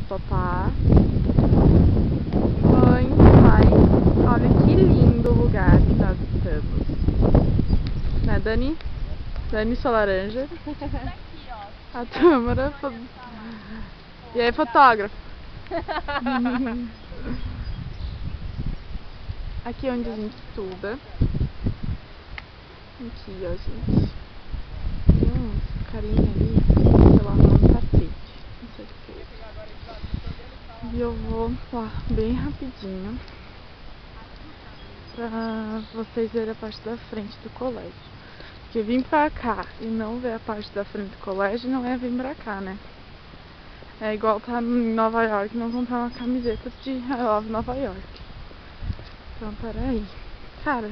Topar. Muito mais. Olha que lindo o lugar que nós estamos. Né, Dani? Dani, sua laranja. A Tâmara. E aí, fotógrafo? Aqui é onde a gente estuda. Aqui, ó, gente. Tem uns carinha ali, sei lá, arrumando tapete. Não sei o que é. E eu vou lá bem rapidinho pra vocês verem a parte da frente do colégio. Porque vir pra cá e não ver a parte da frente do colégio não é vir pra cá, né? É igual tá em Nova York e não comprar uma camiseta de I Love Nova York. Então, peraí. Cara,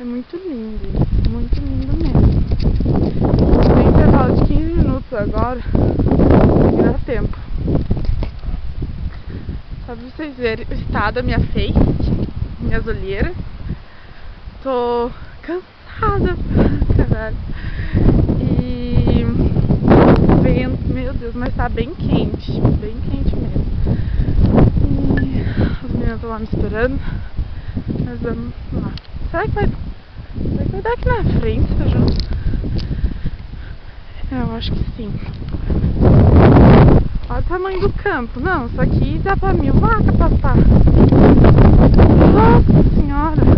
é muito lindo isso. Muito lindo mesmo. Tem intervalo de 15 minutos agora. E dá tempo. Só pra vocês verem o estado da minha face, minhas olheiras. Tô cansada, caralho. E vento, meu Deus, mas tá bem quente mesmo. E as meninas estão lá me esperando. Nós vamos lá. Será que vai dar aqui na frente, Sejão? Eu acho que sim. Olha o tamanho do campo. Não, isso aqui dá pra 1000 vacas passar. Nossa senhora.